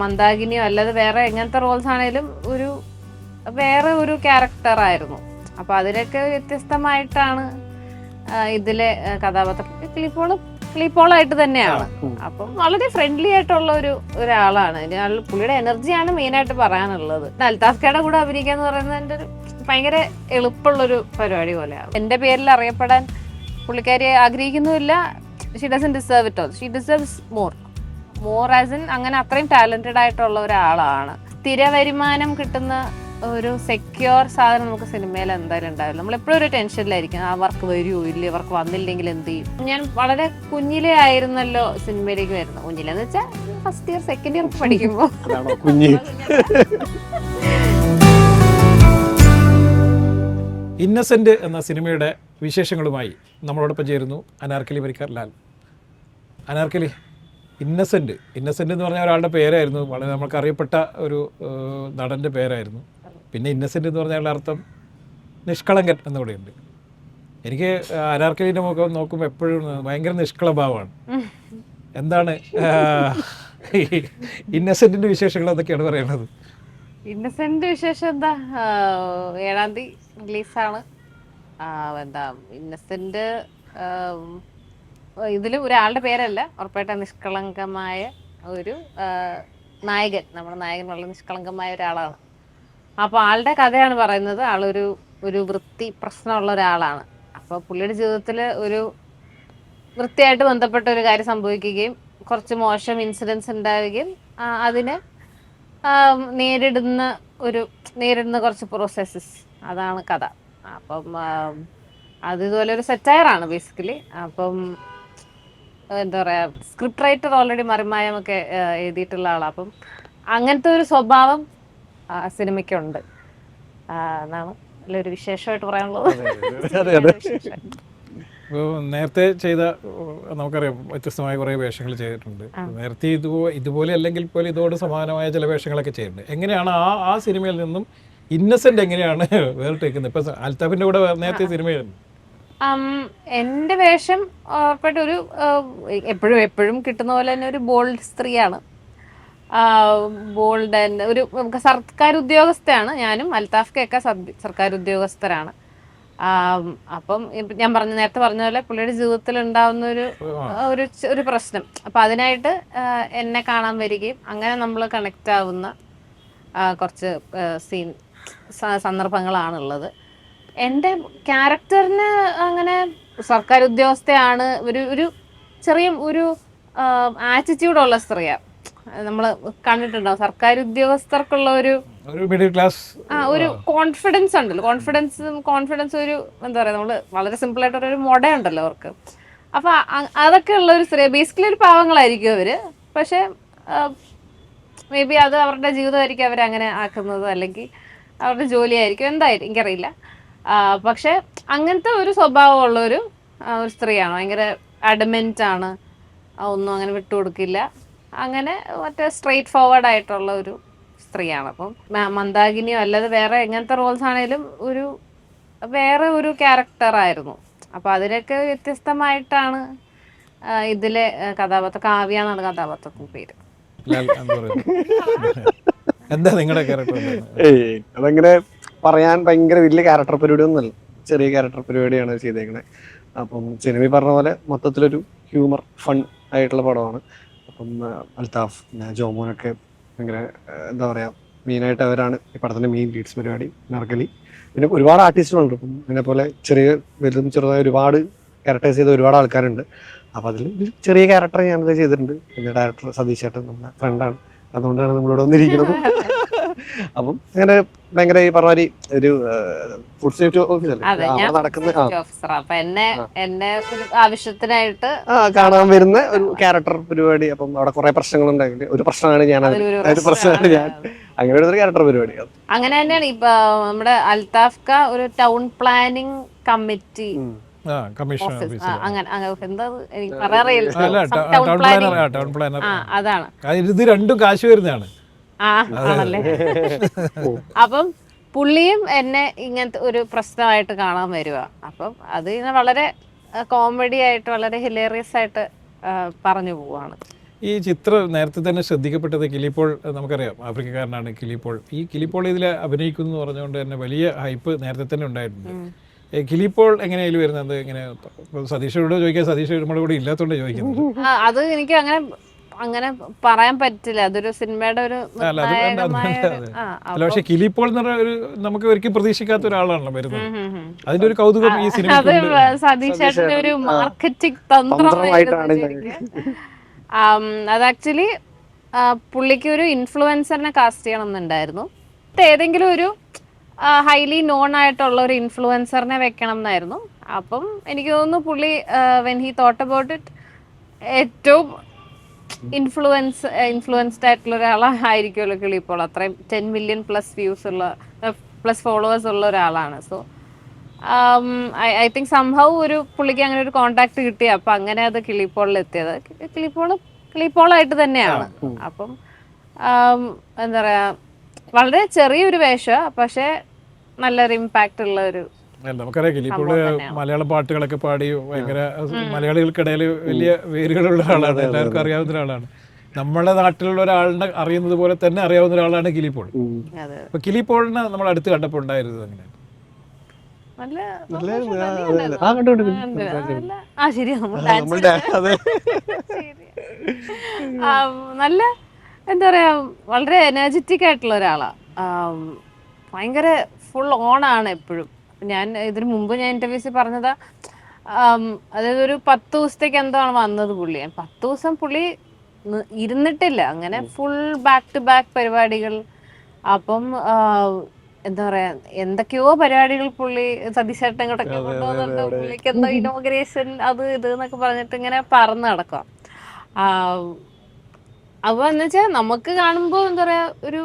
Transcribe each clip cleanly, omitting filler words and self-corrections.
മന്ദാകിനിയോ അല്ലാതെ വേറെ എങ്ങനത്തെ റോൾസ് ആണെങ്കിലും വേറെ ഒരു ക്യാരക്ടർ ആയിരുന്നു. അപ്പൊ അതിലൊക്കെ വ്യത്യസ്തമായിട്ടാണ് ഇതിലെ കഥാപാത്രം. ക്ലീപ്പോളായിട്ട് തന്നെയാണ്. അപ്പം വളരെ ഫ്രണ്ട്ലി ആയിട്ടുള്ള ഒരാളാണ്. പുള്ളിയുടെ എനർജിയാണ് മെയിൻ ആയിട്ട് പറയാനുള്ളത്. അൽത്താഫ്കയുടെ കൂടെ അഭിനയിക്കാന്ന് പറയുന്നത് എൻ്റെ ഭയങ്കര എളുപ്പമുള്ളൊരു പരിപാടി പോലെയാണ്. എൻ്റെ പേരിൽ അറിയപ്പെടാൻ പുള്ളിക്കാരി ആഗ്രഹിക്കുന്നുമില്ല. She doesn't deserve it all. She deserves more as in അങ്ങനെ അത്രയും ടാലന്റഡ് ആയിട്ടുള്ള ഒരാളാണ്. സ്ഥിര വരുമാനം കിട്ടുന്ന ഒരു സെക്യൂർ സാധനം നമുക്ക് സിനിമയിൽ എന്തായാലും ഉണ്ടാവില്ല. നമ്മളെപ്പോഴും ഒരു ടെൻഷനിലായിരിക്കും, ആ വർക്ക് വരുമോ ഇല്ലേ, വർക്ക് വന്നില്ലെങ്കിൽ എന്ത് ചെയ്യും. ഞാൻ വളരെ കുഞ്ഞിലേ ആയിരുന്നല്ലോ സിനിമയിലേക്ക് വരുന്നത്. കുഞ്ഞിലെന്ന് വെച്ചാൽ ഫസ്റ്റ് ഇയർ സെക്കൻഡ് ഇയർ പഠിക്കുമ്പോൾ. ഇന്നസെന്റ് എന്ന സിനിമയുടെ വിശേഷങ്ങളുമായി നമ്മളോടൊപ്പം ചേരുന്നു അനാർക്കലി പരിക്കാർ ലാൽ. അനാർക്കലി, ഇന്നസെന്റ് എന്ന് പറഞ്ഞ ഒരാളുടെ പേരായിരുന്നു, വളരെ നമുക്ക് അറിയപ്പെട്ട ഒരു നടൻ്റെ പേരായിരുന്നു. പിന്നെ ഇന്നസെന്റ് എന്ന് പറഞ്ഞാൽ അർത്ഥം നിഷ്കളങ്കൻ എന്നുകൂടെയുണ്ട്. എനിക്ക് അനാർക്കലിൻ്റെ മുഖം നോക്കുമ്പോൾ എപ്പോഴും ഭയങ്കര നിഷ്കളഭാവമാണ്. എന്താണ് ഇന്നസെന്റിന്റെ വിശേഷങ്ങൾ എന്തൊക്കെയാണ് പറയുന്നത്? ഇന്നസെന്റ് വിശേഷം എന്താ, 7-ാം തീയതി റിലീസാണ്. എന്താ ഇന്നസെന്റ് ഇതിലും ഒരാളുടെ പേരല്ല, ഉറപ്പായിട്ടും നിഷ്കളങ്കമായ ഒരു നായകൻ. നമ്മുടെ നായകൻ വളരെ നിഷ്കളങ്കമായ ഒരാളാണ്. അപ്പോൾ ആളുടെ കഥയാണ് പറയുന്നത്. ഒരു വൃത്തി പ്രശ്നമുള്ള ഒരാളാണ്. അപ്പോൾ പുള്ളിയുടെ ജീവിതത്തിൽ ഒരു വൃത്തിയായിട്ട് ബന്ധപ്പെട്ട ഒരു കാര്യം സംഭവിക്കുകയും കുറച്ച് മോശം ഇൻസിഡൻസ് ഉണ്ടാവുകയും അതിന് നേരിടുന്ന കുറച്ച് പ്രോസസ്സസ്, അതാണ് കഥ. അപ്പം അത് ഇതുപോലെ ഒരു സെറ്റയറാണ് ബേസിക്കലി. അപ്പം എന്താ പറയുക, സ്ക്രിപ്റ്റ് റൈറ്റർ ഓൾറെഡി മറിമായമൊക്കെ എഴുതിയിട്ടുള്ള ആളാണ്. അപ്പം അങ്ങനത്തെ ഒരു സ്വഭാവം സിനിമയ്ക്കുണ്ട് എന്നാണ് ഒരു വിശേഷമായിട്ട് പറയാനുള്ളത്. നേരത്തെ ചെയ്ത നമുക്കറിയാം വ്യത്യസ്തമായ കുറേ വേഷങ്ങൾ ചെയ്തിട്ടുണ്ട്. നേരത്തെ ഇതുപോലെ അല്ലെങ്കിൽ പോലും ഇതോട് സമാനമായ ചില വേഷങ്ങളൊക്കെ ചെയ്തിട്ടുണ്ട്. എങ്ങനെയാണ് ആ സിനിമയിൽ നിന്നും ഇന്നസെന്റ് എങ്ങനെയാണ് വേറിട്ടേക്കുന്നത്? ഇപ്പൊ അൽത്താഫിന്റെ കൂടെ നേരത്തെ സിനിമയായിരുന്നു. എൻ്റെ വേഷം ഉറപ്പായിട്ട് എപ്പോഴും കിട്ടുന്ന പോലെ തന്നെ ഒരു ബോൾഡ് സ്ത്രീയാണ്. ബോൾഡ് ആൻഡ് ഒരു സർക്കാർ ഉദ്യോഗസ്ഥയാണ്. ഞാനും അൽത്താഫ്ക്കൊക്കെ സർക്കാർ ഉദ്യോഗസ്ഥരാണ്. അപ്പം ഞാൻ നേരത്തെ പറഞ്ഞ പോലെ പുള്ളിയുടെ ജീവിതത്തിൽ ഉണ്ടാവുന്ന ഒരു പ്രശ്നം. അപ്പൊ അതിനായിട്ട് എന്നെ കാണാൻ വരികയും അങ്ങനെ നമ്മൾ കണക്ട് ആവുന്ന കുറച്ച് സന്ദർഭങ്ങളാണുള്ളത്. എൻ്റെ ക്യാരക്ടറിന് അങ്ങനെ സർക്കാർ ഉദ്യോഗസ്ഥയാണ്, ഒരു ചെറിയ ആറ്റിറ്റ്യൂഡുള്ള സ്ത്രീയാണ്. നമ്മൾ കണ്ടിട്ടുണ്ടാവും സർക്കാർ ഉദ്യോഗസ്ഥർക്കുള്ള ഒരു മിഡിൽ ക്ലാസ് ഒരു കോൺഫിഡൻസ് ഉണ്ടല്ലോ. കോൺഫിഡൻസ് ഒരു എന്താ പറയുക, നമ്മള് വളരെ സിമ്പിൾ ആയിട്ട് ഒരു മൊടയുണ്ടല്ലോ അവർക്ക്. അപ്പൊ അതൊക്കെ ഉള്ള ഒരു സ്ത്രീ. ബേസിക്കലി ഒരു പാവങ്ങളായിരിക്കും അവര്, പക്ഷെ മേ ബി അത് അവരുടെ ജീവിതമായിരിക്കും അവരങ്ങനെ ആക്കുന്നത്, അല്ലെങ്കിൽ അവരുടെ ജോലിയായിരിക്കും, എന്തായാലും എനിക്കറിയില്ല. പക്ഷെ അങ്ങനത്തെ ഒരു സ്വഭാവമുള്ള ഒരു സ്ത്രീയാണ്. ഭയങ്കര അഡമെന്റ് ആണ്, ഒന്നും അങ്ങനെ വിട്ടുകൊടുക്കില്ല. അങ്ങനെ മറ്റേ സ്ട്രെയിറ്റ് ഫോർവേഡ് ആയിട്ടുള്ള ഒരു സ്ത്രീയാണ്. അപ്പം മന്ദാകിനിയോ അല്ലാതെ വേറെ എങ്ങനത്തെ റോൾസ് ആണെങ്കിലും വേറെ ഒരു ക്യാരക്ടർ ആയിരുന്നു. അപ്പൊ അതിലൊക്കെ വ്യത്യസ്തമായിട്ടാണ് ഇതിലെ കഥാപാത്രം. കാവ്യ എന്നാണ് കഥാപാത്രത്തിന്റെ പേര്. എന്താ നിങ്ങളുടെ ക്യാരക്ടർ? അതങ്ങനെ പറയാൻ ഭയങ്കര വലിയ ക്യാരക്ടർ പരിപാടി ഒന്നുമല്ല, ചെറിയ ക്യാരക്ടർ പരിപാടിയാണ് ചെയ്തേക്കണത്. അപ്പം സിനിമ പറഞ്ഞ പോലെ മൊത്തത്തിലൊരു ഹ്യൂമർ ഫൺ ആയിട്ടുള്ള പടമാണ്. അപ്പം അൽത്താഫ് ജോമോനൊക്കെ ഭയങ്കര എന്താ പറയുക, മെയിനായിട്ട് അവരാണ് ഈ പടത്തിൻ്റെ മെയിൻ ലീഡ്സ് പരിപാടി. അനാർക്കലി പിന്നെ ഒരുപാട് ആർട്ടിസ്റ്റുകളുണ്ട്. ഇപ്പം ഇതിനെ പോലെ വലുതും ചെറുതായ ഒരുപാട് ക്യാരക്ടേഴ്സ് ചെയ്ത ഒരുപാട് ആൾക്കാരുണ്ട്. അപ്പം അതിൽ ഒരു ചെറിയ ക്യാരക്ടർ ഞാനത് ചെയ്തിട്ടുണ്ട്. പിന്നെ ഡയറക്ടർ സതീഷ് ചേട്ടൻ നമ്മുടെ ഫ്രണ്ടാണ്, അതുകൊണ്ടാണ് നമ്മളിവിടെ വന്നിരിക്കുന്നത്. അപ്പം അങ്ങനെ ഭയങ്കര ഈ പറഞ്ഞ ഒരു ഫുഡ് സേഫ്റ്റി ഓഫീസർ നടക്കുന്ന ആവശ്യത്തിനായിട്ട് കാണാൻ വരുന്ന ഒരു ക്യാരക്ടർ പരിപാടി. അപ്പം അവിടെ കുറെ പ്രശ്നങ്ങളുണ്ടെങ്കിൽ ഒരു പ്രശ്നമാണ് ഞാൻ അങ്ങനെ ഒരു ക്യാരക്ടർ പരിപാടി. അങ്ങനെ തന്നെയാണ് ഇപ്പൊ നമ്മുടെ അൽത്താഫ്ക ഒരു ടൗൺ പ്ലാനിങ് കമ്മിറ്റി അതാണ്. ഇത് രണ്ടും കാശ് വരുന്നതാണ്. അപ്പം പുള്ളിയും എന്നെ ഇങ്ങനത്തെ ഒരു പ്രശ്നമായിട്ട് കാണാൻ വരുക. അപ്പം അത് വളരെ കോമഡി ആയിട്ട് വളരെ ഹിലേറിയസ് ആയിട്ട് പറഞ്ഞു പോവാണ്. ഈ ചിത്രം നേരത്തെ തന്നെ ശ്രദ്ധിക്കപ്പെട്ടത് കിളിപ്പോൾ നമുക്കറിയാം ആഫ്രിക്കക്കാരനാണ് കിളിപ്പോൾ. ഈ കിളിപ്പോൾ ഇതിൽ അഭിനയിക്കുന്നു എന്ന് പറഞ്ഞുകൊണ്ട് തന്നെ വലിയ ഹൈപ്പ് നേരത്തെ തന്നെ ഉണ്ടായിട്ടുണ്ട്. കിളിപ്പോൾ എങ്ങനെയായാലും വരുന്നത് ഇങ്ങനെ സതീഷോട് ചോദിക്കാൻ സതീഷ് നമ്മുടെ കൂടെ ഇല്ലാത്തതുകൊണ്ട് ചോദിക്കുന്നത്. അത് എനിക്ക് അങ്ങനെ പറയാൻ പറ്റില്ല, അതൊരു സിനിമയുടെ ഒരു അല്ല, പക്ഷെ കിളിപ്പോൾ എന്ന് പറഞ്ഞ ഒരു നമുക്ക് ഒരിക്കലും പ്രതീക്ഷിക്കാത്ത ഒരാളാണല്ലോ വരുന്നത്. അതിന്റെ ഒരു കൗതുകം ഈ സിനിമ അത് സതീഷേട്ടന്റെ ഒരു മാർക്കറ്റിംഗ് തന്ത്രമായിരുന്നു. അത് ആക്ച്വലി പുള്ളിക്ക് ഒരു ഇൻഫ്ലുവൻസറിനെ കാസ്റ്റ് ചെയ്യണം എന്നുണ്ടായിരുന്നു. ഏതെങ്കിലും ഒരു ഹൈലി നോൺ ആയിട്ടുള്ള ഒരു ഇൻഫ്ലുവൻസറിനെ വെക്കണം എന്നായിരുന്നു. അപ്പം എനിക്ക് തോന്നുന്നു പുള്ളി when he thought about it ഏറ്റവും ഇൻഫ്ലുവൻസ്ഡ് ആയിട്ടുള്ള ഒരാളായിരിക്കുമല്ലോ കിളിപ്പോൾ. അത്രയും 10 million പ്ലസ് ഫോളോവേഴ്സ് ഉള്ള ഒരാളാണ്. സോ ഐ തിങ്ക് സംഭവം ഒരു പുള്ളിക്ക് അങ്ങനെ ഒരു കോണ്ടാക്ട് കിട്ടി. അപ്പൊ അങ്ങനെ അത് കിളിപ്പോളിൽ എത്തിയത്. കിളിപ്പോളായിട്ട് തന്നെയാണ്. അപ്പം എന്താ പറയാ, വളരെ ചെറിയൊരു വേഷം, പക്ഷെ നല്ലൊരു ഇമ്പാക്റ്റ് ഉള്ള ഒരു. നമുക്കറിയാം കിളിപ്പോൾ മലയാള പാട്ടുകളൊക്കെ പാടി ഭയങ്കര മലയാളികൾക്കിടയിൽ വലിയ വേരുകളുള്ള ഒരാളാണ്, എല്ലാവർക്കും അറിയാവുന്ന ഒരാളാണ്. നമ്മുടെ നാട്ടിലുള്ള ഒരാളിനെ അറിയുന്നത് പോലെ തന്നെ അറിയാവുന്ന ഒരാളാണ് കിളിപ്പോൾ. അപ്പൊ കിളിപ്പോളിനെ നമ്മൾ അടുത്ത് കണ്ടപ്പോൾ ഉണ്ടായിരുന്നത് അങ്ങനെയാണ്. നല്ല എന്താ പറയാ, വളരെ എനർജറ്റിക് ആയിട്ടുള്ള ഒരാളാ. ഭയങ്കര ഫുൾ ഓൺ ആണ് എപ്പോഴും. ഞാൻ ഇതിനു മുമ്പ് ഞാൻ ഇന്റർവ്യൂസിൽ പറഞ്ഞതാ, അതായത് ഒരു 10 ദിവസത്തേക്ക് എന്താണ് വന്നത് പുള്ളി. 10 ദിവസം പുള്ളി ഇരുന്നിട്ടില്ല, അങ്ങനെ ഫുൾ ബാക്ക് ടു ബാക്ക് പരിപാടികൾ. അപ്പം എന്താ പറയാ, എന്തൊക്കെയോ പരിപാടികൾ പുള്ളി സതീശേട്ടൻ ഇങ്ങോട്ടൊക്കെ കൊണ്ടുപോകുന്നുണ്ട്. പുള്ളിക്ക് എന്തോ ഇനോഗ്രേഷൻ അത് ഇത് എന്നൊക്കെ പറഞ്ഞിട്ട് ഇങ്ങനെ പറന്ന് നടക്കാം. അപ്പൊ എന്ന് വെച്ചാൽ നമുക്ക് കാണുമ്പോ എന്താ പറയാ, ഒരു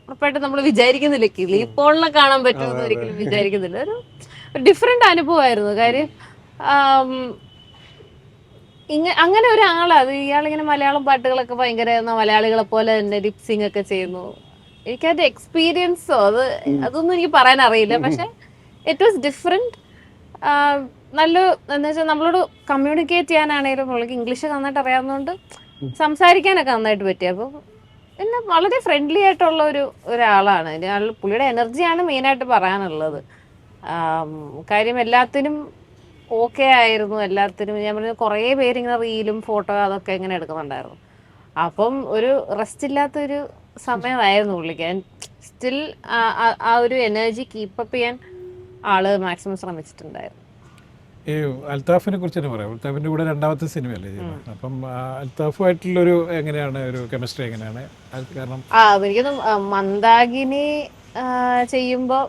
ഉറപ്പായിട്ട് നമ്മൾ വിചാരിക്കുന്നില്ല കിളിപ്പോളിനെ കാണാൻ പറ്റുമെന്ന് ഒരിക്കലും വിചാരിക്കുന്നില്ല. ഒരു ഡിഫറെന്റ് അനുഭവമായിരുന്നു. കാര്യം അങ്ങനെ ഒരാളാ അത്. ഇയാളിങ്ങനെ മലയാളം പാട്ടുകളൊക്കെ ഭയങ്കര മലയാളികളെ പോലെ തന്നെ ലിപ്സിംഗ് ഒക്കെ ചെയ്യുന്നു. എനിക്കതിന്റെ എക്സ്പീരിയൻസോ അതൊന്നും എനിക്ക് പറയാൻ അറിയില്ല. പക്ഷെ ഇറ്റ് വാസ് ഡിഫറെന്റ്. നല്ല എന്താ വെച്ചാൽ നമ്മളോട് കമ്മ്യൂണിക്കേറ്റ് ചെയ്യാനാണെങ്കിലും പുള്ളിക്ക് ഇംഗ്ലീഷ് നന്നായിട്ട് അറിയാവുന്നതുകൊണ്ട് സംസാരിക്കാനൊക്കെ നന്നായിട്ട് പറ്റി. അപ്പോൾ പിന്നെ വളരെ ഫ്രണ്ട്ലി ആയിട്ടുള്ള ഒരാളാണ്. പുള്ളിയുടെ എനർജിയാണ് മെയിനായിട്ട് പറയാനുള്ളത്. കാര്യം എല്ലാത്തിനും ഓക്കെ ആയിരുന്നു. എല്ലാത്തിനും ഞാൻ പറഞ്ഞ കുറേ പേരിങ്ങനെ റീലും ഫോട്ടോ അതൊക്കെ ഇങ്ങനെ എടുക്കുന്നുണ്ടായിരുന്നു. അപ്പം ഒരു റെസ്റ്റ് ഇല്ലാത്തൊരു സമയമായിരുന്നു പുള്ളിക്ക്. സ്റ്റിൽ ആ ഒരു എനർജി കീപ്പപ്പ് ചെയ്യാൻ ആള് മാക്സിമം ശ്രമിച്ചിട്ടുണ്ടായിരുന്നു. ഈ അൽത്താഫിനെ കുറിച്ച് തന്നെ പറയാം. അൽത്താഫിന്റെ കൂടെ രണ്ടാമത്തെ സിനിമയല്ലേ? അപ്പം അൽത്താഫുമായിട്ടുള്ളൊരു എങ്ങനെയാണ് ഒരു കെമിസ്ട്രി എങ്ങനെയാണ്? കാരണം എനിക്കൊന്നും മന്ദാകിനി ചെയ്യുമ്പോ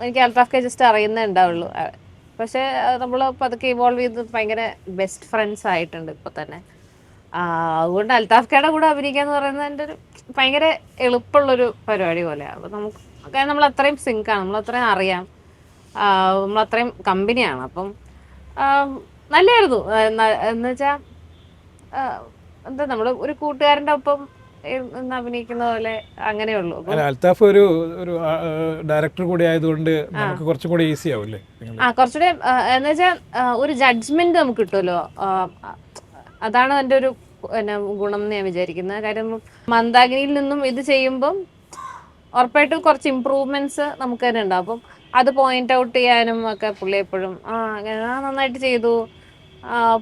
എനിക്ക് അൽത്താഫ്ക്കെ ജസ്റ്റ് അറിയുന്നേ ഉണ്ടാവുള്ളൂ. പക്ഷെ നമ്മൾ പതുക്കെ ഇവോൾവ് ചെയ്ത് ഭയങ്കര ബെസ്റ്റ് ഫ്രണ്ട്സ് ആയിട്ടുണ്ട് ഇപ്പൊ തന്നെ. അതുകൊണ്ട് അൽത്താഫ്ക്കയുടെ കൂടെ അഭിനയിക്കാന്ന് പറയുന്നത് എൻ്റെ ഒരു ഭയങ്കര എളുപ്പമുള്ളൊരു പരിപാടി പോലെയാണ്. അപ്പൊ നമുക്ക് നമ്മൾ അത്രയും സിങ്കാണ്, നമ്മളത്രയും അറിയാം, നമ്മളത്രയും കമ്പനിയാണ്. അപ്പം നല്ലായിരുന്നു. എന്ന് വെച്ചാ എന്താ, നമ്മള് ഒരു കൂട്ടുകാരന്റെ ഒപ്പം അഭിനയിക്കുന്ന പോലെ അങ്ങനെയുള്ളൂ. അൽത്താഫ് ഒരു ഡയറക്ടർ കൂടി ആയതുകൊണ്ട് നമുക്ക് കുറച്ചും കൂടി ഈസി ആവില്ലേ? കുറച്ചുകൂടെ എന്ന് വെച്ചാൽ ഒരു ജഡ്ജ്മെന്റ് നമുക്ക് കിട്ടുമല്ലോ. അതാണ് എൻ്റെ ഒരു ഗുണം എന്ന് ഞാൻ വിചാരിക്കുന്നത്. കാര്യം മന്ദാകിനിയിൽ നിന്നും ഇത് ചെയ്യുമ്പം ഉറപ്പായിട്ടും കുറച്ച് ഇമ്പ്രൂവ്മെന്റ്സ് നമുക്ക് തന്നെ ഉണ്ടാവും. അപ്പം അത് പോയിന്റ് ഔട്ട് ചെയ്യാനും ഒക്കെ പുള്ളി എപ്പോഴും നന്നായിട്ട് ചെയ്തു,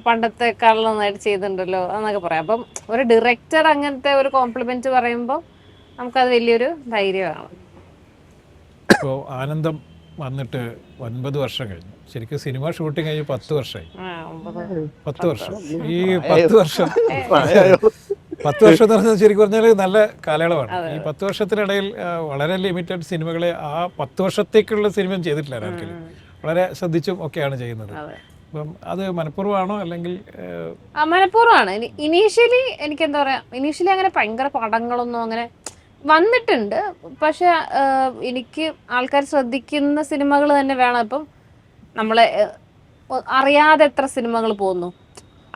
പണ്ടത്തെക്കാൾ നന്നായിട്ട് ചെയ്തിട്ടുണ്ടല്ലോ എന്നൊക്കെ പറയാം. അപ്പം ഒരു ഡയറക്ടർ അങ്ങനത്തെ ഒരു കോംപ്ലിമെന്റ് പറയുമ്പോൾ നമുക്കത് വലിയൊരു ധൈര്യമാണ്. ഇപ്പോൾ ആനന്ദം വന്നിട്ട് 9 വർഷം കഴിഞ്ഞു. ശരിക്കും സിനിമ ഷൂട്ടിംഗ് കഴിഞ്ഞ് 10 വർഷമായി. 10 വർഷം. ഈ 10 വർഷം എന്ന് പറഞ്ഞാൽ ശരിക്കും പറഞ്ഞാൽ നല്ല കാലയളവാണ്. ഈ 10 വർഷത്തിനിടയിൽ വളരെ ലിമിറ്റഡ് സിനിമകളെ ആ 10 വർഷത്തേക്കുള്ള സിനിമയും ചെയ്തിട്ടില്ല ആർക്കെങ്കിലും. വളരെ ശ്രദ്ധിച്ചും ഒക്കെയാണ് ചെയ്യുന്നത്. അപ്പം അത് മനഃപൂർവ്വമാണോ അല്ലെങ്കിൽ? മനഃപൂർവ്വമാണ്. ഇനീഷ്യലി എനിക്ക് എന്താ പറയാ, ഇനീഷ്യലി അങ്ങനെ ഭയങ്കര പടങ്ങളൊന്നും അങ്ങനെ വന്നിട്ടുണ്ട്. പക്ഷെ എനിക്ക് ആൾക്കാർ ശ്രദ്ധിക്കുന്ന സിനിമകൾ തന്നെ വേണം. ഇപ്പം നമ്മളെ അറിയാതെ എത്ര സിനിമകൾ പോകുന്നു,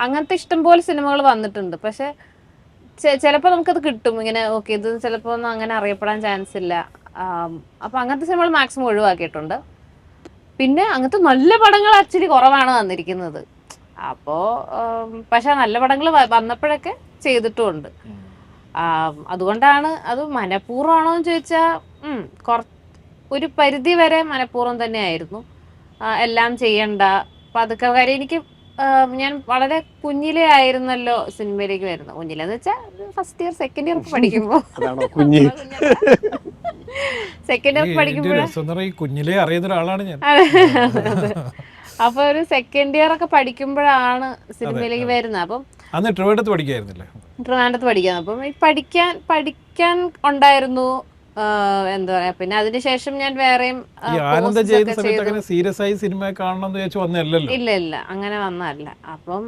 അങ്ങനത്തെ ഇഷ്ടംപോലെ സിനിമകൾ വന്നിട്ടുണ്ട്. പക്ഷെ ചിലപ്പോൾ നമുക്കത് കിട്ടും ഇങ്ങനെ, ഓക്കെ ഇത് ചിലപ്പോൾ ഒന്നും അങ്ങനെ അറിയപ്പെടാൻ ചാൻസ് ഇല്ല. അപ്പം അങ്ങനത്തെ സിനിമകൾ മാക്സിമം ഒഴിവാക്കിയിട്ടുണ്ട്. പിന്നെ അങ്ങനത്തെ നല്ല പടങ്ങൾ ആക്ച്വലി കുറവാണ് വന്നിരിക്കുന്നത്. അപ്പോൾ പക്ഷെ നല്ല പടങ്ങൾ വന്നപ്പോഴൊക്കെ ചെയ്തിട്ടുമുണ്ട്. അതുകൊണ്ടാണ് അത് മനഃപൂർവ്വമാണോ എന്ന് ചോദിച്ചാൽ ഒരു പരിധി വരെ മനഃപൂർവ്വം തന്നെയായിരുന്നു. എല്ലാം ചെയ്യണ്ട പതുക്കെ കാര്യം എനിക്ക് ഞാൻ വളരെ കുഞ്ഞിലേ ആയിരുന്നല്ലോ സിനിമയിലേക്ക് വരുന്നത്. കുഞ്ഞിലെന്ന് വെച്ചാൽ ഫസ്റ്റ് ഇയർ സെക്കൻഡ് ഇയർ പഠിക്കുമ്പോൾ സെക്കൻഡ് ഇയർ പഠിക്കുമ്പോഴാണ് കുഞ്ഞിലേ അറിയുന്ന ഒരാളാണ് ഞാൻ. അപ്പൊ ഒരു സെക്കൻഡ് ഇയർ ഒക്കെ പഠിക്കുമ്പോഴാണ് സിനിമയിലേക്ക് വരുന്നത്. അപ്പം അന്ന് ട്രിവാൻഡ്രത്ത് പഠിക്കായിരുന്നില്ലേ? ട്രിവാൻഡ്രത്ത് പഠിക്കാൻ. അപ്പം ഈ പഠിക്കാൻ ഉണ്ടായിരുന്നു. എന്താ പറയാ, പിന്നെ അതിനുശേഷം ഞാൻ വേറെയും സീരിയസ് ആയി സിനിമ കാണണം എന്ന് വെച്ച് വന്നല്ലോ. ഇല്ല അങ്ങനെ വന്നല്ല. അപ്പം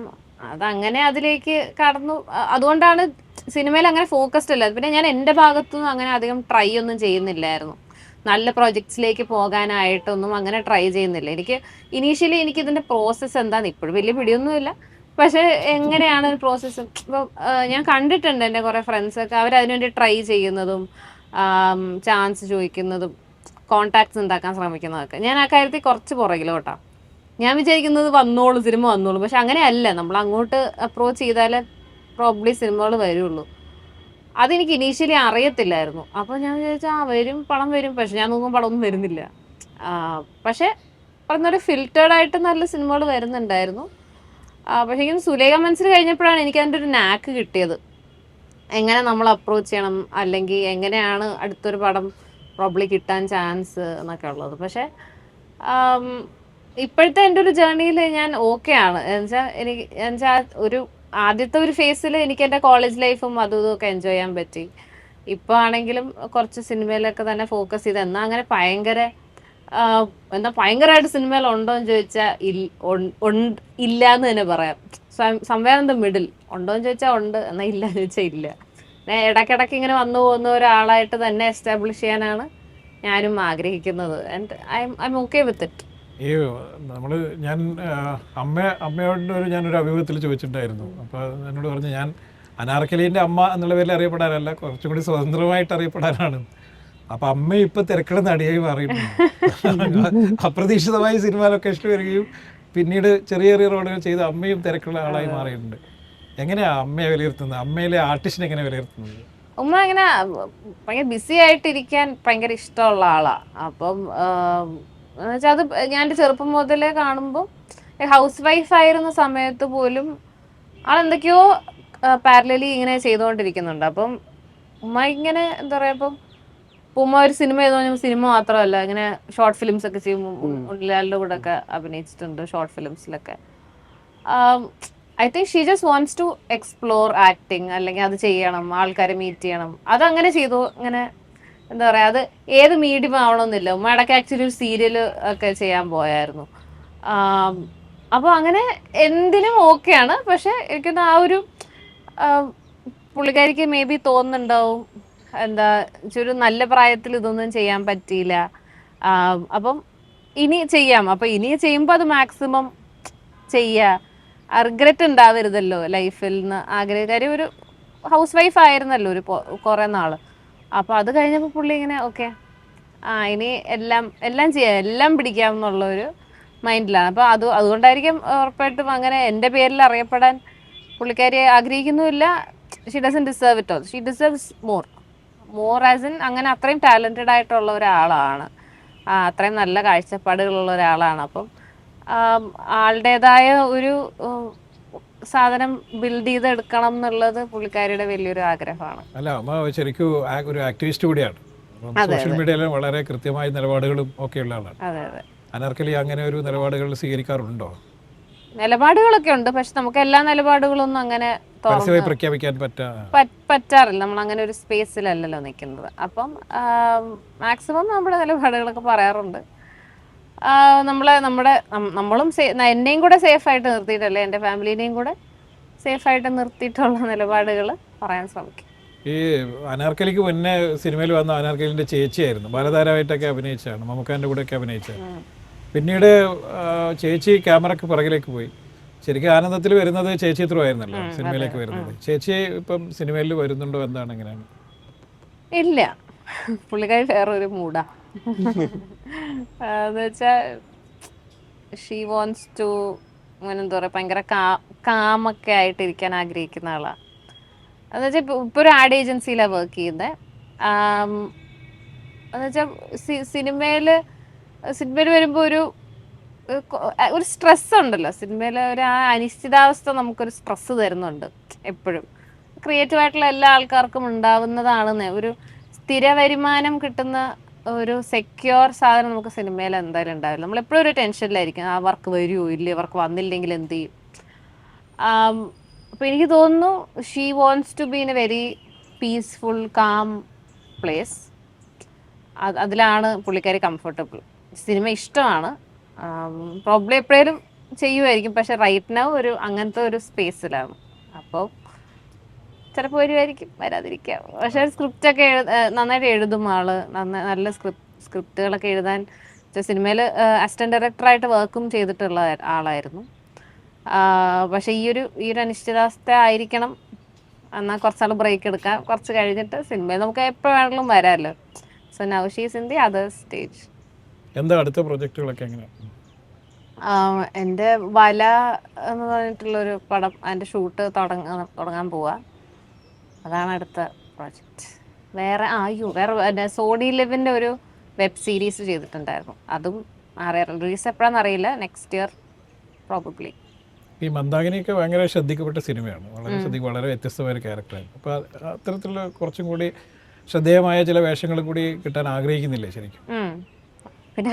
അതങ്ങനെ അതിലേക്ക് കടന്നു. അതുകൊണ്ടാണ് സിനിമയിൽ അങ്ങനെ ഫോക്കസ്ഡ് അല്ല. പിന്നെ ഞാൻ എൻ്റെ ഭാഗത്തുനിന്നും അങ്ങനെ അധികം ട്രൈ ഒന്നും ചെയ്യുന്നില്ലായിരുന്നു. നല്ല പ്രോജക്ട്സിലേക്ക് പോകാനായിട്ടൊന്നും അങ്ങനെ ട്രൈ ചെയ്യുന്നില്ല. ഇനീഷ്യലി എനിക്ക് ഇതിന്റെ പ്രോസസ്സ് എന്താന്ന് ഇപ്പോഴും വലിയ പിടിയൊന്നുമില്ല. പക്ഷെ എങ്ങനെയാണ് പ്രോസസ്സ് ഇപ്പം ഞാൻ കണ്ടിട്ടുണ്ട് എൻ്റെ കുറെ ഫ്രണ്ട്സൊക്കെ അവർ അതിനുവേണ്ടി ട്രൈ ചെയ്യുന്നതും ചാൻസ് ചോദിക്കുന്നതും കോണ്ടാക്ട്സ് ഉണ്ടാക്കാൻ ശ്രമിക്കുന്നതൊക്കെ. ഞാൻ ആ കാര്യത്തിൽ കുറച്ച് പുറകിലോട്ടാ. ഞാൻ വിചാരിക്കുന്നത് സിനിമ വന്നോളൂ. പക്ഷെ അങ്ങനെയല്ല. നമ്മൾ അങ്ങോട്ട് അപ്രോച്ച് ചെയ്താലേ പ്രോബ്ലി സിനിമകൾ വരുള്ളൂ. അതെനിക്ക് ഇനീഷ്യലി അറിയത്തില്ലായിരുന്നു. അപ്പോൾ ഞാൻ വിചാരിച്ചാൽ പടം വരും. പക്ഷെ ഞാൻ നോക്കുമ്പോൾ പടമൊന്നും വരുന്നില്ല. പക്ഷെ പറഞ്ഞൊരു ഫിൽറ്റേർഡ് ആയിട്ട് നല്ല സിനിമകൾ വരുന്നുണ്ടായിരുന്നു. പക്ഷേ സുലേഖ മനസ്സിൽ കഴിഞ്ഞപ്പോഴാണ് എനിക്ക് അതിൻ്റെ ഒരു നാക്ക് കിട്ടിയത്. എങ്ങനെ നമ്മൾ അപ്രോച്ച് ചെയ്യണം, അല്ലെങ്കിൽ എങ്ങനെയാണ് അടുത്തൊരു പടം പ്രോബ്ലി കിട്ടാൻ ചാൻസ് എന്നൊക്കെ ഉള്ളത്. പക്ഷെ ഇപ്പോഴത്തെ എൻ്റെ ഒരു ജേർണിയിൽ ഞാൻ ഓക്കെ ആണ്. എന്നുവെച്ചാൽ ഒരു ആദ്യത്തെ ഒരു ഫേസിൽ എനിക്ക് എൻ്റെ കോളേജ് ലൈഫും അതും ഇതൊക്കെ എൻജോയ് ചെയ്യാൻ പറ്റി. ഇപ്പോൾ ആണെങ്കിലും കുറച്ച് സിനിമയിലൊക്കെ തന്നെ ഫോക്കസ് ചെയ്ത് എന്നാൽ അങ്ങനെ ഭയങ്കരമായിട്ട് സിനിമയിൽ ഉണ്ടോ എന്ന് ചോദിച്ചാൽ ഇല്ല എന്ന് തന്നെ പറയാം. Somewhere in the middle. ഉണ്ടോ എന്ന് ചോദിച്ചാൽ ഉണ്ട്, എന്നാൽ ഇല്ല എന്ന് ചോദിച്ചാൽ ഇല്ല. ഇടയ്ക്കിടയ്ക്ക് ഇങ്ങനെ വന്നു പോകുന്ന ഒരാളായിട്ട് തന്നെ എസ്റ്റാബ്ലിഷ് ചെയ്യാനാണ് ഞാനും ആഗ്രഹിക്കുന്നത്. And I M okay with it. ഞാൻ അമ്മയോട് ഞാനൊരു അഭിമുഖത്തിൽ ചോദിച്ചിട്ടുണ്ടായിരുന്നു. അപ്പോൾ എന്നോട് പറഞ്ഞു, ഞാൻ അനാർക്കലീൻ്റെ അമ്മ എന്നുള്ള പേരിൽ അറിയപ്പെടാനല്ല, കുറച്ചും കൂടി സ്വതന്ത്രമായിട്ട് അറിയപ്പെടാനാണ്. അപ്പൊ അമ്മ ഇപ്പൊ തിരക്കുള്ള നടിയായി മാറിയിട്ടുണ്ട്. അപ്രതീക്ഷിതമായി സിനിമ ലൊക്കേഷനിൽ വരികയും പിന്നീട് ചെറിയ ചെറിയ റോളുകൾ ചെയ്ത് അമ്മയും തിരക്കുള്ള ആളായി മാറിയിട്ടുണ്ട്. എങ്ങനെയാ അമ്മയെ വിലയിരുത്തുന്നത്? അമ്മയിലെ ആർട്ടിസ്റ്റിനെ എങ്ങനെ വിലയിരുത്തുന്നത്? ഉമ്മ ഇങ്ങനെ ഭയങ്കര ബിസി ആയിട്ടിരിക്കാൻ ഭയങ്കര ഇഷ്ടമുള്ള ആളാ. അപ്പം എന്നുവെച്ചാൽ അത് ഞാൻ എൻ്റെ ചെറുപ്പം മുതലേ കാണുമ്പോൾ ഹൗസ് വൈഫ് ആയിരുന്ന സമയത്ത് പോലും ആളെന്തൊക്കെയോ പാരലലി ഇങ്ങനെ ചെയ്തുകൊണ്ടിരിക്കുന്നുണ്ട്. അപ്പം ഉമ്മ ഇങ്ങനെ എന്താ പറയുക, ഇപ്പം ഉമ്മ ഒരു സിനിമ ചെയ്തു കഴിഞ്ഞാൽ സിനിമ മാത്രമല്ല, ഇങ്ങനെ ഷോർട്ട് ഫിലിംസ് ഒക്കെ ചെയ്യും. ഉണ്ണിലാലിൻ്റെ കൂടെ ഒക്കെ അഭിനയിച്ചിട്ടുണ്ട് ഷോർട്ട് ഫിലിംസിലൊക്കെ. I think she just wants to explore acting, അല്ലെങ്കിൽ അത് ചെയ്യണം, ആൾക്കാരെ മീറ്റ് ചെയ്യണം. അതങ്ങനെ ചെയ്തു. ഇങ്ങനെ എന്താ പറയുക, അത് ഏത് മീഡിയം ആവണമെന്നില്ല. ഉമ്മ ഇടയ്ക്ക് ആക്ച്വലി ഒരു സീരിയൽ ഒക്കെ ചെയ്യാൻ പോയായിരുന്നു. അപ്പോൾ അങ്ങനെ എന്തിനും ഓക്കെയാണ്. പക്ഷെ എനിക്കൊന്ന് ആ ഒരു പുള്ളിക്കാരിക്ക് മേ ബി തോന്നുന്നുണ്ടാവും, എന്താ ഒരു നല്ല പ്രായത്തിൽ ഇതൊന്നും ചെയ്യാൻ പറ്റിയില്ല, അപ്പം ഇനി ചെയ്യാം. അപ്പം ഇനി ചെയ്യുമ്പോൾ അത് മാക്സിമം ചെയ്യുക. റിഗ്രറ്റ് ഉണ്ടാവരുതല്ലോ ലൈഫിൽ നിന്ന് ആഗ്രഹക്കാരി. ഒരു ഹൗസ് വൈഫ് ആയിരുന്നല്ലോ ഒരു കുറേ നാൾ. അപ്പോൾ അത് കഴിഞ്ഞപ്പോൾ പുള്ളി ഇങ്ങനെ ഓക്കെ, ഇനി എല്ലാം ചെയ്യാം, എല്ലാം പിടിക്കാം എന്നുള്ളൊരു മൈൻഡിലാണ്. അപ്പോൾ അതുകൊണ്ടായിരിക്കും ഉറപ്പായിട്ടും അങ്ങനെ എൻ്റെ പേരിൽ അറിയപ്പെടാൻ പുള്ളിക്കാരി ആഗ്രഹിക്കുന്നുമില്ല. She doesn't deserve it all. She deserves more as in അങ്ങനെ അത്രയും ടാലൻറ്റഡ് ആയിട്ടുള്ള ഒരാളാണ്, അത്രയും നല്ല കാഴ്ചപ്പാടുകളുള്ള ഒരാളാണ്. അപ്പം ആളുടേതായ ഒരു സാധനം ബിൽഡ് ചെയ്തെടുക്കണം എന്നുള്ളത് പുള്ളിക്കാരിയുടെ വലിയൊരു ആഗ്രഹമാണ്. അല്ല, അമ്മ ശരിക്കും ഒരു ആക്ടിവിസ്റ്റ് കൂടിയാണ്. സോഷ്യൽ മീഡിയയിൽ വളരെ കൃത്യമായ നിലപാടുകളും ഒക്കെ ഉള്ള ആളാണ്. അതെ അതെ. അനാർക്കലി അങ്ങനെ ഒരു നിലപാടുകൾ സ്വീകരിക്കാറുണ്ടോ? നിലപാടുകളൊക്കെ ഉണ്ട്, പക്ഷെ നമുക്ക് എല്ലാ നിലപാടുകളൊന്നും അങ്ങനെ പ്രഖ്യാപിക്കാൻ പറ്റാറില്ല. നമ്മൾ അങ്ങനെ ഒരു സ്പേസിലല്ലല്ലോ നിൽക്കുന്നത്. അപ്പം മാക്സിമം നമ്മുടെ നിലപാടുകളൊക്കെ പറയാറുണ്ട്. നമ്മളും എന്നെയും കൂടെ സേഫായിട്ട് നിർത്തിയിട്ടല്ലേ, എൻ്റെ ഫാമിലിനെയും കൂടെ സേഫായിട്ട് നിർത്തിയിട്ടുള്ള നിലപാടുകൾ പറയാൻ ശ്രമിക്കും. ഈ അനാർക്കലിക്ക് മുന്നേ സിനിമയിൽ വന്ന അനാർക്കലിന്റെ ചേച്ചിയായിരുന്നു, ബാലതാരമായിട്ടൊക്കെ അഭിനയിച്ചാണ്, മമ്മൂക്കാൻ്റെ കൂടെയൊക്കെ അഭിനയിച്ചത്. പിന്നീട് ചേച്ചി ക്യാമറക്ക് പുറകിലേക്ക് പോയി. ശരിക്കും ആനന്ദത്തിൽ വരുന്നത് ചേച്ചി ത്രൂ ആയിരുന്നല്ലോ സിനിമയിലേക്ക് വരുന്നത്. ചേച്ചി ഇപ്പം സിനിമയിൽ വരുന്നുണ്ടോ? എന്താണ്, എങ്ങനെയാണ്? ഇല്ല, പുള്ളിക്കാരി വേറൊരു മൂടാ. എന്ന് വെച്ചാൽ ഷീ വാണ്ട്സ് ടു എന്താ പറയുക ഭയങ്കര കാമൊക്കെ ആയിട്ട് ഇരിക്കാൻ ആഗ്രഹിക്കുന്ന ആളാണ്. എന്ന് വെച്ചാൽ ഇപ്പോൾ ഒരു ആഡ് ഏജൻസിയിലാണ് വർക്ക് ചെയ്യുന്നത്. എന്ന് വെച്ചാൽ സിനിമയിൽ വരുമ്പോൾ ഒരു സ്ട്രെസ് ഉണ്ടല്ലോ സിനിമയിൽ, ഒരു ആ അനിശ്ചിതാവസ്ഥ നമുക്കൊരു സ്ട്രെസ് തരുന്നുണ്ട് എപ്പോഴും. ക്രിയേറ്റീവ് ആയിട്ടുള്ള എല്ലാ ആൾക്കാർക്കും ഉണ്ടാവുന്നതാണെന്ന്. ഒരു സ്ഥിര വരുമാനം കിട്ടുന്ന ഒരു സെക്യൂർ സാധനം നമുക്ക് സിനിമയിൽ എന്തായാലും ഉണ്ടാവില്ല. നമ്മളെപ്പോഴും ഒരു ടെൻഷനിലായിരിക്കും, ആ വർക്ക് വരുമോ ഇല്ലേ, വർക്ക് വന്നില്ലെങ്കിൽ എന്ത് ചെയ്യും. അപ്പോൾ എനിക്ക് തോന്നുന്നു she wants to be in a very peaceful calm place. അതിലാണ് പുള്ളിക്കാരി കംഫർട്ടബിൾ. സിനിമ ഇഷ്ടമാണ്, പ്രോബ്ലം എപ്പോഴും ചെയ്യുമായിരിക്കും, പക്ഷെ റൈറ്റ് നൗ അങ്ങനത്തെ ഒരു സ്പേസിലാണ്. അപ്പോൾ ചിലപ്പോൾ വരുമായിരിക്കും, വരാതിരിക്കാം. പക്ഷെ സ്ക്രിപ്റ്റൊക്കെ നന്നായിട്ട് എഴുതും ആള്, നല്ല സ്ക്രിപ്റ്റുകളൊക്കെ എഴുതാൻ. സിനിമയിൽ അസിസ്റ്റന്റ് ഡയറക്ടറായിട്ട് വർക്കും ചെയ്തിട്ടുള്ള ആളായിരുന്നു. പക്ഷെ ഈ ഒരു അനിശ്ചിതാവസ്ഥ ആയിരിക്കണം, എന്നാൽ കുറച്ചാൾ ബ്രേക്ക് എടുക്കാം, കുറച്ച് കഴിഞ്ഞിട്ട് സിനിമയിൽ നമുക്ക് എപ്പോൾ വേണമെങ്കിലും വരാമല്ലോ. So now she is in the other stage. എന്താ അടുത്ത പ്രൊജക്റ്റുകളൊക്കെ എങ്ങനെയാണ്? എൻ്റെ വല എന്ന് പറഞ്ഞിട്ടുള്ളൊരു പടം, അതിൻ്റെ ഷൂട്ട് തുടങ്ങാൻ പോവാ. അതാണ് അടുത്ത പ്രോജക്റ്റ്. വേറെ വേറെ സോണി ലിവിൻ്റെ ഒരു വെബ് സീരീസ് ചെയ്തിട്ടുണ്ടായിരുന്നു. അതും റിലീസ് എപ്പോഴാണെന്ന് അറിയില്ല, നെക്സ്റ്റ് ഇയർ പ്രോബബ്ലി. ഈ മന്ദാകിനിയൊക്കെ ഭയങ്കര ശ്രദ്ധിക്കപ്പെട്ട സിനിമയാണ്, വളരെ വ്യത്യസ്തമായ ഒരു ക്യാരക്ടറായിരുന്നു. അപ്പോൾ അത്തരത്തിലുള്ള കുറച്ചും കൂടി ശ്രദ്ധേയമായ ചില വേഷങ്ങളും കൂടി കിട്ടാൻ ആഗ്രഹിക്കുന്നില്ലേ ശരിക്കും? പിന്നെ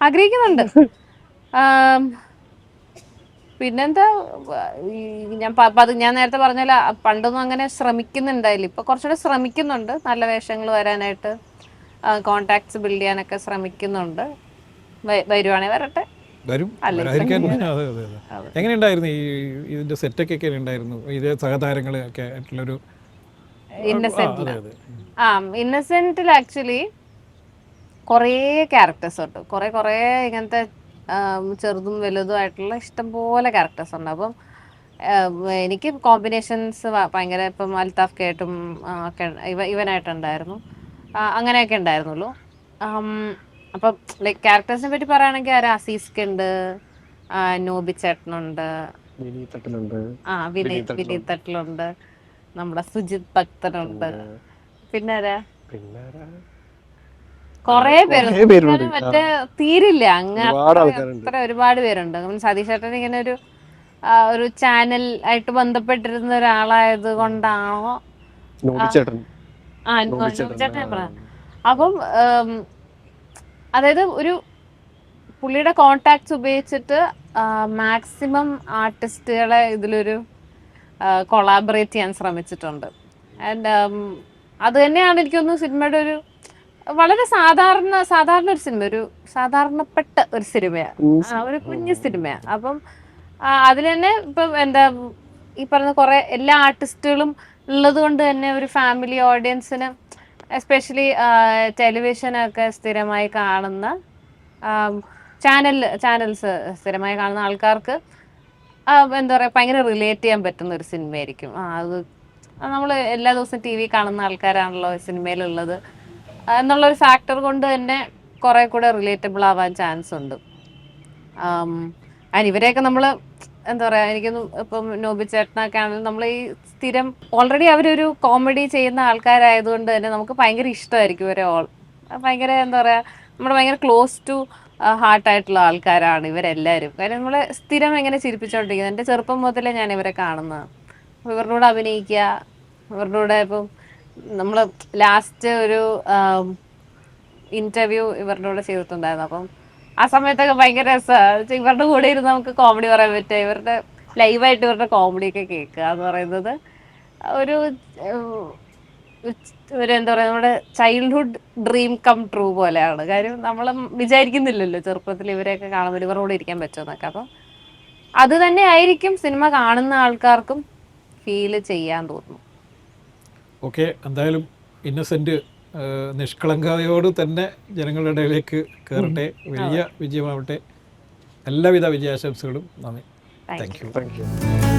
ആഗ്രഹിക്കുന്നുണ്ട്. പിന്നെന്താ, ഞാൻ നേരത്തെ പറഞ്ഞല്ലോ, പണ്ടൊന്നും അങ്ങനെ ശ്രമിക്കുന്നുണ്ടായില്ല. ഇപ്പൊ കുറച്ചുകൂടെ ശ്രമിക്കുന്നുണ്ട്, നല്ല വേഷങ്ങൾ വരാനായിട്ട് കോണ്ടാക്ട്സ് ബിൽഡ് ചെയ്യാനൊക്കെ ശ്രമിക്കുന്നുണ്ട്. വരുവാണെങ്കിൽ വരട്ടെ. എങ്ങനെയുണ്ടായിരുന്നു ഇതിന്റെ സെറ്റൊക്കെ എങ്ങനെ ഉണ്ടായിരുന്നു? ഇത് സഹതാരങ്ങളൊക്കെ ആയിട്ടുള്ളൊരു ഇന്നസെന്റിൽ ആക്ച്വലി കുറേ ക്യാരക്ടേഴ്സ് ഉണ്ട്, കുറേ ഇങ്ങനത്തെ ചെറുതും വലുതും ആയിട്ടുള്ള ഇഷ്ടംപോലെ ക്യാരക്ടേഴ്സ് ഉണ്ട്. അപ്പം എനിക്ക് കോമ്പിനേഷൻസ് ഭയങ്കര, ഇപ്പം അൽത്താഫ് കേട്ടും ഒക്കെ ഇവനായിട്ടുണ്ടായിരുന്നു, അങ്ങനെയൊക്കെ ഉണ്ടായിരുന്നുള്ളൂ. അപ്പം ലൈക്ക് ക്യാരക്ടേഴ്സിനെ പറ്റി പറയുകയാണെങ്കിൽ അസീസ്ക്ക് ഉണ്ട്, നോബി ചേട്ടനുണ്ട്, വിനീത് തട്ടിലുണ്ട്, നമ്മുടെ സുജിത് ഭക്തനുണ്ട്, പിന്നെ കൊറേ പേരുണ്ട്, മറ്റേ തീരില്ല അങ്ങനെ അത്ര ഒരുപാട് പേരുണ്ട്. സതീഷ് ചേട്ടൻ ഇങ്ങനെ ഒരു ചാനൽ ആയിട്ട് ബന്ധപ്പെട്ടിരുന്ന ഒരാളായത് കൊണ്ടാണോ ചേട്ടൻ അപ്പം അതായത് പുള്ളിയുടെ കോണ്ടാക്ട്സ് ഉപയോഗിച്ചിട്ട് മാക്സിമം ആർട്ടിസ്റ്റുകളെ ഇതിലൊരു കൊളാബറേറ്റ് ചെയ്യാൻ ശ്രമിച്ചിട്ടുണ്ട്. ആൻഡ് അത് തന്നെയാണ് എനിക്കൊന്ന് സിനിമയുടെ വളരെ സാധാരണ ഒരു സിനിമ, സാധാരണപ്പെട്ട ഒരു സിനിമയാണ്, ഒരു കുഞ്ഞു സിനിമയാണ്. അപ്പം അതിൽ തന്നെ ഇപ്പം ഈ പറഞ്ഞ കുറെ എല്ലാ ആർട്ടിസ്റ്റുകളും ഉള്ളത് കൊണ്ട് തന്നെ ഒരു ഫാമിലി ഓഡിയൻസിന്, എസ്പെഷ്യലി ടെലിവിഷനൊക്കെ സ്ഥിരമായി കാണുന്ന ചാനൽസ് സ്ഥിരമായി കാണുന്ന ആൾക്കാർക്ക് എന്താ പറയുക ഭയങ്കര റിലേറ്റ് ചെയ്യാൻ പറ്റുന്ന ഒരു സിനിമയായിരിക്കും. അത് നമ്മൾ എല്ലാ ദിവസവും TV കാണുന്ന ആൾക്കാരാണല്ലോ സിനിമയിലുള്ളത് എന്നുള്ളൊരു ഫാക്ടർ കൊണ്ട് തന്നെ കുറെ കൂടെ റിലേറ്റബിൾ ആവാൻ ചാൻസ് ഉണ്ട്. ഇവരെയൊക്കെ നമ്മൾ എന്താ പറയുക, എനിക്കൊന്നും ഇപ്പം നോബി ചേട്ടനൊക്കെ ആണെങ്കിലും നമ്മൾ ഈ സ്ഥിരം ഓൾറെഡി അവരൊരു കോമഡി ചെയ്യുന്ന ആൾക്കാരായതുകൊണ്ട് തന്നെ നമുക്ക് ഭയങ്കര ഇഷ്ടമായിരിക്കും ഇവരെ ഭയങ്കര എന്താ പറയുക, നമ്മുടെ ഭയങ്കര ക്ലോസ് ടു ഹാർട്ടായിട്ടുള്ള ആൾക്കാരാണ് ഇവരെല്ലാവരും. കാര്യം നമ്മളെ സ്ഥിരം എങ്ങനെ ചിരിപ്പിച്ചുകൊണ്ടിരിക്കുന്നത്. എൻ്റെ ചെറുപ്പം മുതലേ ഞാൻ ഇവരെ കാണുന്നതാണ്. അപ്പോൾ ഇവരുടെ കൂടെ അഭിനയിക്കുക, ഇവരുടെ കൂടെ ഇപ്പം നമ്മൾ ലാസ്റ്റ് ഒരു ഇന്റർവ്യൂ ഇവരുടെ കൂടെ ചെയ്തിട്ടുണ്ടായിരുന്നു. അപ്പം ആ സമയത്തൊക്കെ ഭയങ്കര രസമാണ് ഇവരുടെ കൂടെ ഇരുന്ന് നമുക്ക് കോമഡി പറയാൻ പറ്റുക, ഇവരുടെ ലൈവായിട്ട് ഇവരുടെ കോമഡിയൊക്കെ കേൾക്കുക എന്ന് പറയുന്നത് എന്താ പറയുക, നമ്മുടെ ചൈൽഡ്ഹുഡ് ഡ്രീം കം ട്രൂ പോലെയാണ്. കാര്യം നമ്മൾ വിചാരിക്കുന്നില്ലല്ലോ ചെറുപ്പത്തിൽ ഇവരെയൊക്കെ കാണുമ്പോൾ ഇവരോട് ഇരിക്കാൻ പറ്റുമെന്നൊക്കെ. അപ്പം അത് തന്നെ ആയിരിക്കും സിനിമ കാണുന്ന ആൾക്കാർക്കും ഫീൽ ചെയ്യാൻ തോന്നുന്നു. ഓക്കെ, എന്തായാലും ഇന്നസെന്റ് നിഷ്കളങ്കതയോട് തന്നെ ജനങ്ങളുടെ ഇടയിലേക്ക് കയറട്ടെ, വലിയ വിജയമാവട്ടെ. എല്ലാവിധ വിജയാശംസകളും. നന്ദി. Thank you.